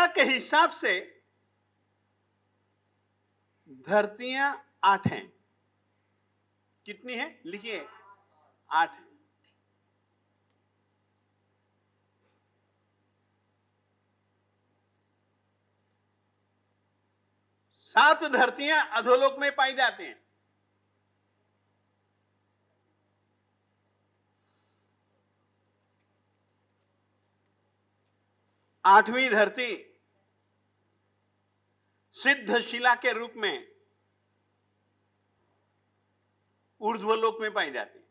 परंपरा के हिसाब से धरतियां 8 हैं। कितनी है लिखिए, 8 है। सात धरतियां अधोलोक में पाई जाती हैं। आठवीं धरती सिद्ध शिला के रूप में ऊर्ध्वलोक में पाई जाती है।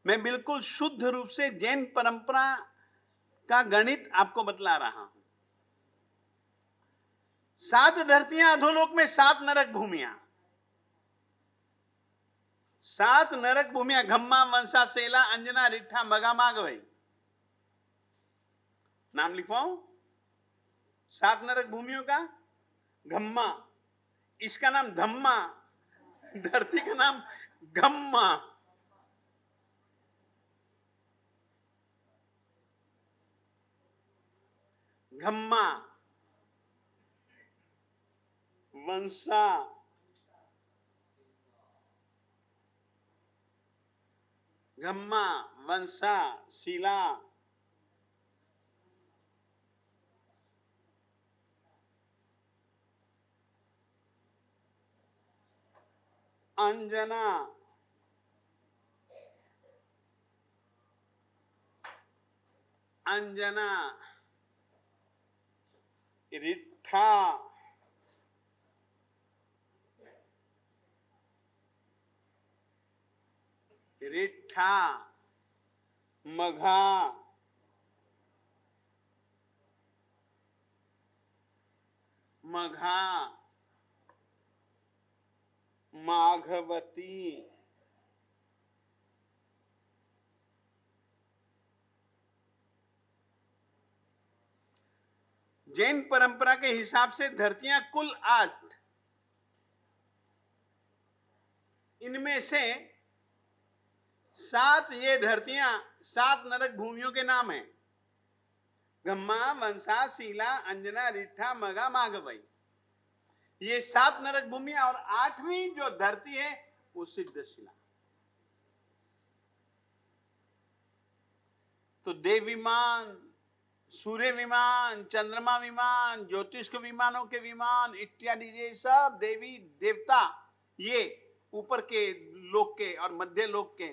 मैं बिल्कुल शुद्ध रूप से जैन परंपरा का गणित आपको बतला रहा हूं। 7 धरतियां अधोलोक में, 7 नरक भूमियां। 7 नरक भूमियां, घम्मा, वंसा, सेला, अंजना, रिट्ठा, मगा, मागवई। नाम लिखवाऊं 7 नरक भूमियों का? घम्मा, इसका नाम धम्मा, धरती का नाम गम्मा। घम्मा, वंसा, घम्मा, वंसा, शिला, अंजना, अंजना, रिट्ठा, रिट्ठा, मघा, मघा, माघवती, जैन परंपरा के हिसाब से धरतियां कुल 8। इनमें से 7 ये धरतियां 7 नरक भूमियों के नाम हैं। गम्मा, मनसा, शीला, अंजना, रिट्ठा, मगा, माघवई। ये 7 नरक भूमियां, और 8वीं जो धरती है वो सिद्ध शिला। तो देव विमान, सूर्य विमान, चंद्रमा विमान, ज्योतिष के विमानों के विमान इत्यादि, ये सब देवी देवता, ये ऊपर के लोक के और मध्य लोक के,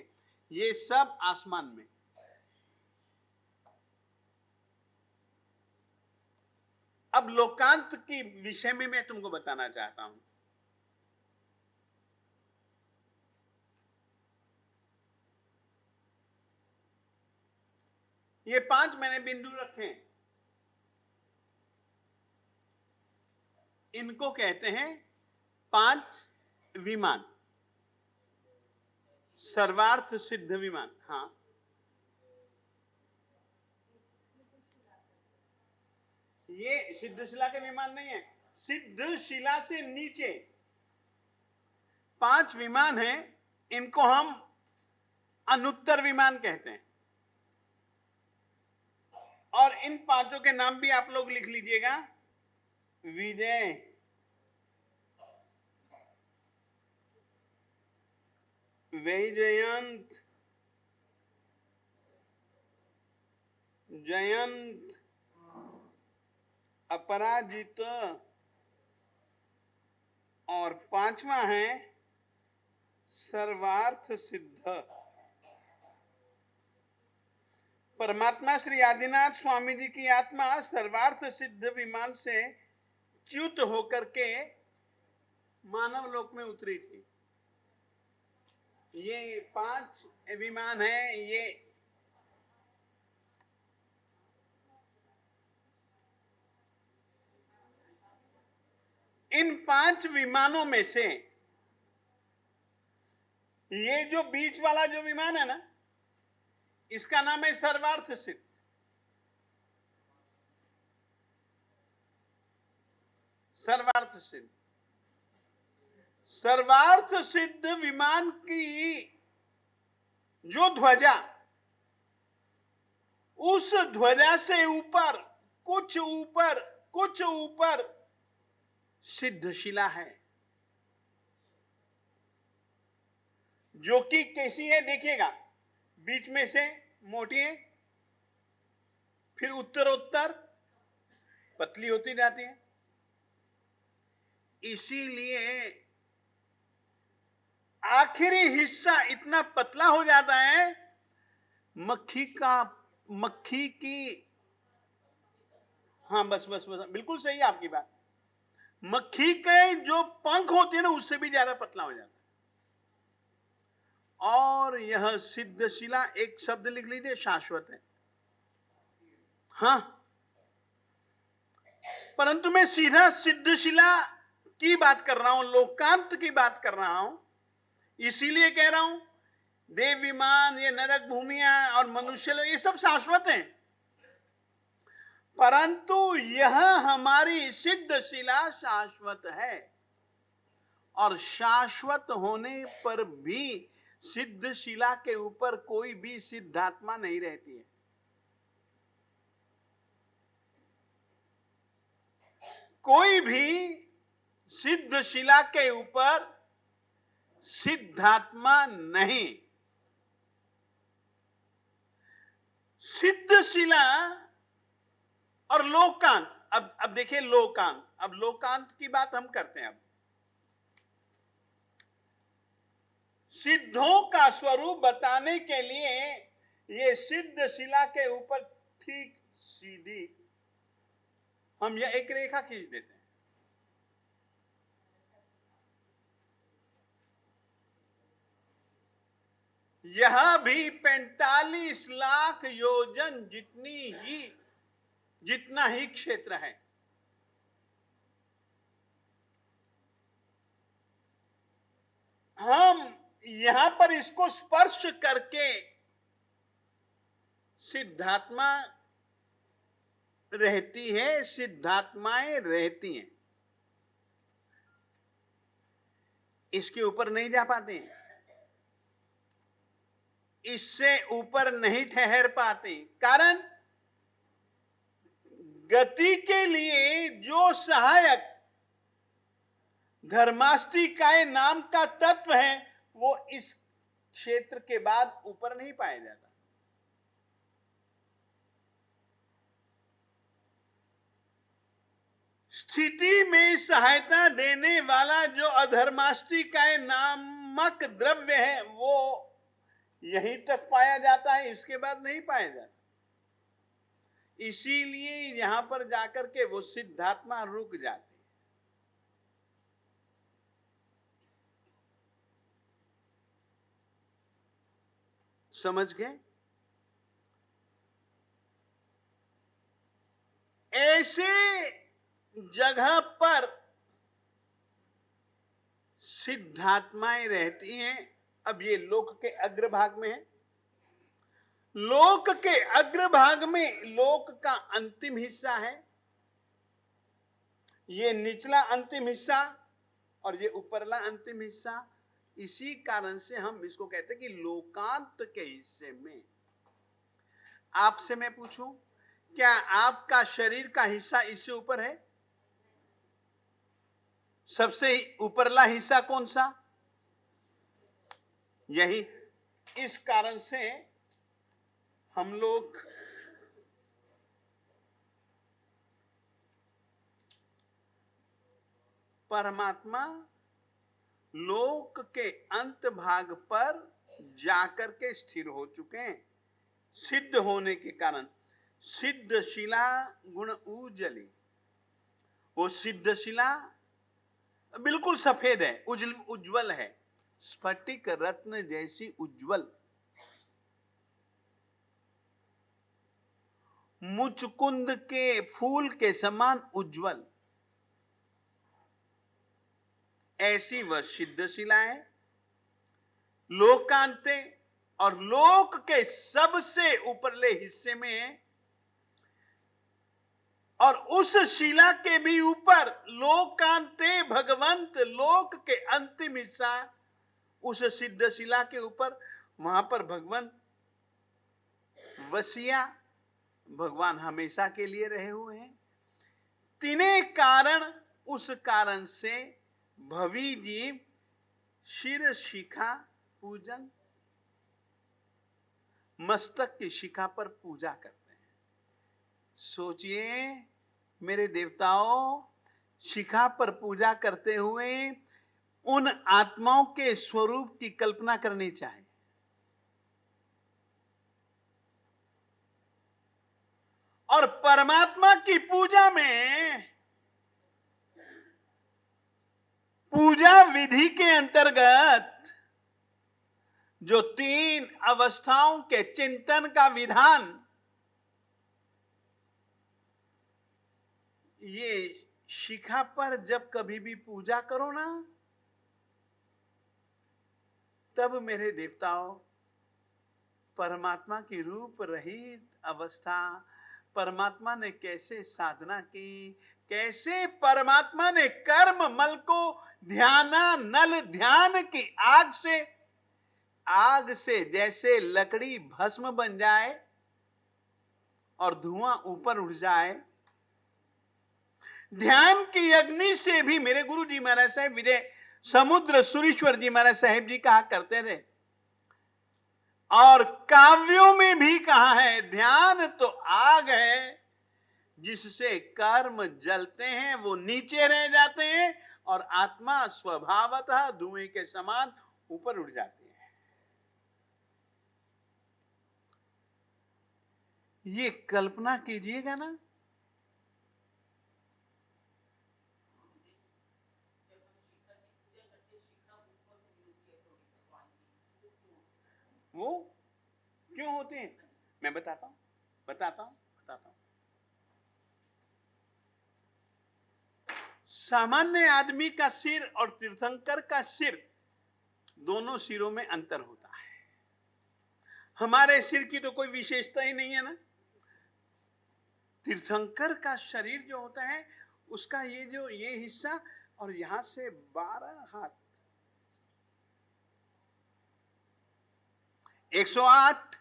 ये सब आसमान में। अब लोकांत की विषय में मैं तुमको बताना चाहता हूं। ये 5 मैंने बिंदु रखे, इनको कहते हैं 5 विमान, सर्वार्थ सिद्ध विमान। हाँ, ये सिद्ध शिला के विमान नहीं है। सिद्ध शिला से नीचे 5 विमान हैं, इनको हम अनुत्तर विमान कहते हैं। और इन 5 के नाम भी आप लोग लिख लीजिएगा। विजय, वैजयंत, जयंत, अपराजित, और 5वां है सर्वार्थ सिद्ध। परमात्मा श्री आदिनाथ स्वामी जी की आत्मा सर्वार्थ सिद्ध विमान से च्युत होकर के मानव लोक में उतरी थी। ये 5 विमान हैं। ये इन 5 विमानों में से ये जो बीच वाला जो विमान है ना, इसका नाम है सर्वार्थ सिद्ध। सर्वार्थ सिद्ध, सर्वार्थ सिद्ध विमान की जो ध्वजा, उस ध्वजा से ऊपर, कुछ ऊपर, कुछ ऊपर सिद्धशिला है, जो कि कैसी है देखिएगा, बीच में से मोटी है, फिर उत्तरोत्तर पतली होती जाती है। इसीलिए आखिरी हिस्सा इतना पतला हो जाता है, मक्खी की, हाँ बस बस बस, बिल्कुल सही है आपकी बात। मक्खी के जो पंख होते हैं ना, उससे भी ज्यादा पतला हो जाता है। और यह सिद्धशिला, एक शब्द लिख लीजिए, शाश्वत है। हाँ, परंतु मैं सीधा सिद्धशिला की बात कर रहा हूं, लोकांत की बात कर रहा हूं। इसीलिए कह रहा हूं, देव विमान, ये नरक भूमियां और मनुष्य, ये सब शाश्वत हैं, परंतु यह हमारी सिद्धशिला शाश्वत है। और शाश्वत होने पर भी सिद्धशिला के ऊपर कोई भी सिद्धात्मा नहीं रहती है। कोई भी सिद्धशिला के ऊपर सिद्धात्मा नहीं। सिद्धशिला और लोकांत, अब देखिए लोकांत, अब लोकांत की बात हम करते हैं। अब सिद्धों का स्वरूप बताने के लिए ये सिद्धशिला के ऊपर ठीक सीधी हम यह एक रेखा खींच देते हैं। यह भी 45 लाख योजन जितना ही क्षेत्र है। हम यहां पर इसको स्पर्श करके सिद्धात्मा रहती है, सिद्धात्माएं रहती हैं, इसके ऊपर नहीं जा पाते, इससे ऊपर नहीं ठहर पाते। कारण गति के लिए जो सहायक धर्माष्टिकाय नाम का तत्व है, वो इस क्षेत्र के बाद ऊपर नहीं पाया जाता। स्थिति में सहायता देने वाला जो अधर्माष्टिकाय नामक द्रव्य है, वो यहीं तक पाया जाता है, इसके बाद नहीं पाया जाता। इसीलिए यहां पर जाकर के वो सिद्धात्मा रुक जाते हैं। समझ गए? ऐसे जगह पर सिद्धात्माएं रहती हैं। अब ये लोक के अग्रभाग में है। लोक के अग्रभाग में लोक का अंतिम हिस्सा है, ये निचला अंतिम हिस्सा और ये ऊपरला अंतिम हिस्सा। इसी कारण से हम इसको कहते हैं कि लोकांत के हिस्से में। आपसे मैं पूछूं, क्या आपका शरीर का हिस्सा इससे ऊपर है? सबसे ऊपरला हिस्सा कौन सा? यही। इस कारण से हम लोग परमात्मा लोक के अंत भाग पर जाकर के स्थिर हो चुके हैं, सिद्ध होने के कारण। सिद्धशिला गुण उजली, वो सिद्धशिला बिल्कुल सफेद है, उज्जवल है, स्फटिक रत्न जैसी उज्जवल, मुचकुंद के फूल के समान उज्जवल, ऐसी वह सिद्धशिला है। लोकांते और लोक के सबसे ऊपरले हिस्से में है, और उस शिला के भी ऊपर लोकांते भगवंत, लोक के अंतिम हिस्सा, उस सिद्धशिला के ऊपर वहां पर भगवान वसिया, भगवान हमेशा के लिए रहे हुए हैं। तीनों कारण, उस कारण से भवी जीव शिर शिखा पूजन, मस्तक की शिखा पर पूजा करते हैं। सोचिए मेरे देवताओं, शिखा पर पूजा करते हुए उन आत्माओं के स्वरूप की कल्पना करनी चाहिए। और परमात्मा की पूजा में, पूजा विधि के अंतर्गत जो 3 अवस्थाओं के चिंतन का विधान, ये शिखा पर जब कभी भी पूजा करो ना, तब मेरे देवताओं परमात्मा की रूप रहित अवस्था, परमात्मा ने कैसे साधना की, कैसे परमात्मा ने कर्म मल को ध्याना नल ध्यान की आग से जैसे लकड़ी भस्म बन जाए और धुआं ऊपर उठ जाए, ध्यान की अग्नि से भी मेरे गुरु जी महाराज साहब विजय समुद्र सुरेश्वर जी महाराज साहब जी कहा करते थे, और काव्यों में भी कहा है, ध्यान तो आग है जिससे कर्म जलते हैं, वो नीचे रह जाते हैं और आत्मा स्वभावतः धुएं के समान ऊपर उठ जाती है। ये कल्पना कीजिएगा ना, वो क्यों होते हैं, मैं बताता हूं। सामान्य आदमी का सिर और तीर्थंकर का सिर, दोनों सिरों में अंतर होता है। हमारे सिर की तो कोई विशेषता ही नहीं है ना। तीर्थंकर का शरीर जो होता है, उसका ये हिस्सा और यहां से 12 हाथ, 108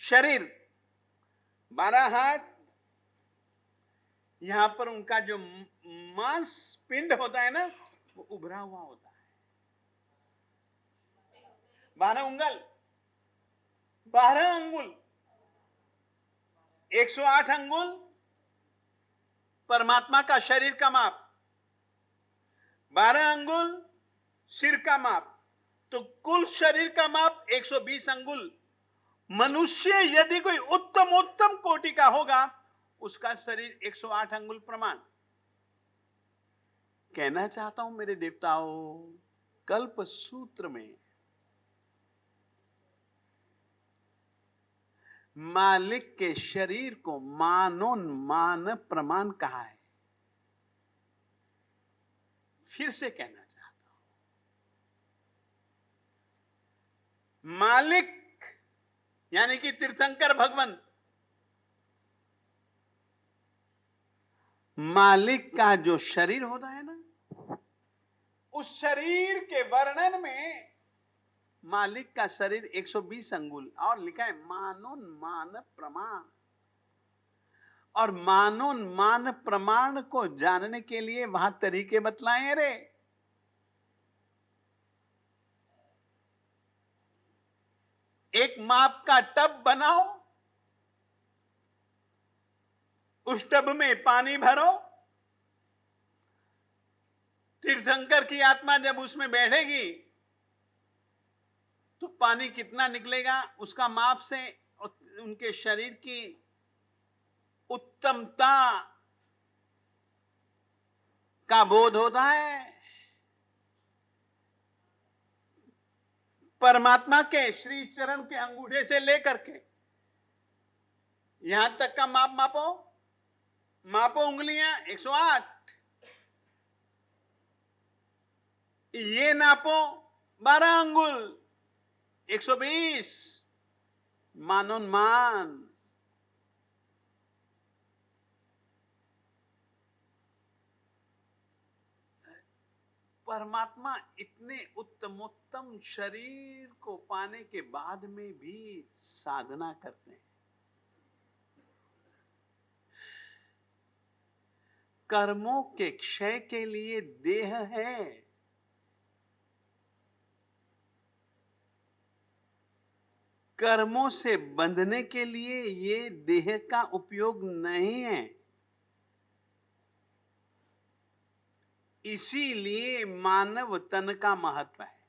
शरीर, 12 हाथ, यहां पर उनका जो मांस पिंड होता है ना, वो उभरा हुआ होता है। 12 उंगल, 12 अंगुल, 108 अंगुल परमात्मा का शरीर का माप, 12 अंगुल सिर का माप, तो कुल शरीर का माप 120 अंगुल। मनुष्य यदि कोई उत्तम कोटि का होगा, उसका शरीर 108 अंगुल प्रमाण। कहना चाहता हूं मेरे देवताओं, कल्प सूत्र में मालिक के शरीर को मानोन्मान प्रमाण कहा है। फिर से कहना चाहता हूं, मालिक यानी कि तीर्थंकर भगवान, मालिक का जो शरीर होता है ना, उस शरीर के वर्णन में मालिक का शरीर 120 अंगुल, और लिखा है मानोन्मान प्रमाण। और मानोन्मान प्रमाण को जानने के लिए वहां तरीके बतलाए रे। एक माप का टब बनाओ, उस टब में पानी भरो, तीर्थंकर की आत्मा जब उसमें बैठेगी तो पानी कितना निकलेगा, उसका माप से उनके शरीर की उत्तमता का बोध होता है। परमात्मा के श्री चरण के अंगूठे से लेकर के यहां तक का माप मापो उंगलियां 108, ये नापो 12 अंगुल 120, मानोन्मान। परमात्मा इतने उत्तमोत्तम शरीर को पाने के बाद में भी साधना करते हैं। कर्मों के क्षय के लिए देह है, कर्मों से बंधने के लिए ये देह का उपयोग नहीं है। इसीलिए मानव तन का महत्व है।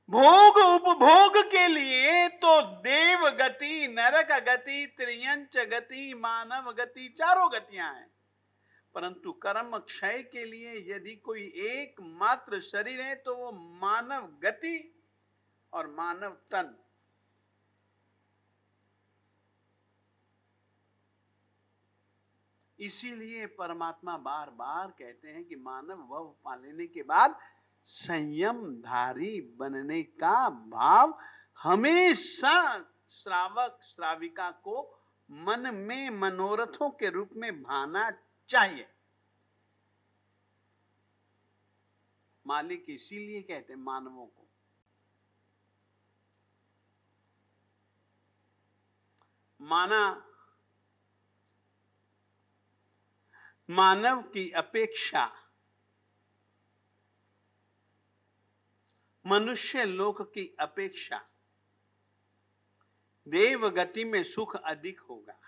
भोग उपभोग के लिए तो देव गति, नरक गति, त्रियंच गति, मानव गति, चारों गतियां हैं। परंतु कर्म क्षय के लिए यदि कोई एकमात्र शरीर है तो वो मानव गति और मानव तन। इसीलिए परमात्मा बार बार कहते हैं कि मानव भव पा लेने के बाद संयमधारी बनने का भाव हमेशा श्रावक श्राविका को मन में मनोरथों के रूप में भाना चाहिए। मालिक इसीलिए कहते हैं मानवों को, मानव की अपेक्षा मनुष्य लोक की अपेक्षा देव गति में सुख अधिक होगा।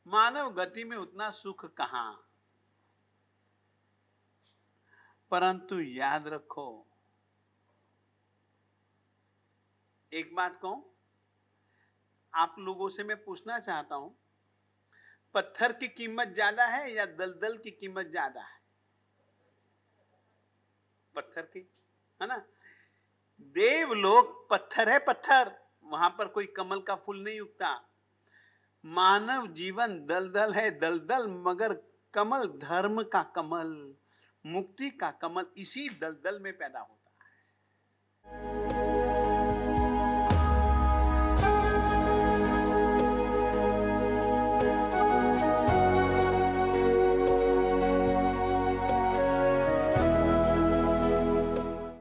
मानव गति में उतना सुख कहां। परंतु याद रखो, एक बात कहूं, आप लोगों से मैं पूछना चाहता हूं, पत्थर की कीमत ज्यादा है या दलदल की कीमत ज्यादा है? पत्थर की, है ना। देवलोक पत्थर है, पत्थर, वहां पर कोई कमल का फूल नहीं उगता। मानव जीवन दलदल है, दलदल, मगर कमल धर्म का कमल, मुक्ति का कमल इसी दलदल में पैदा होता है।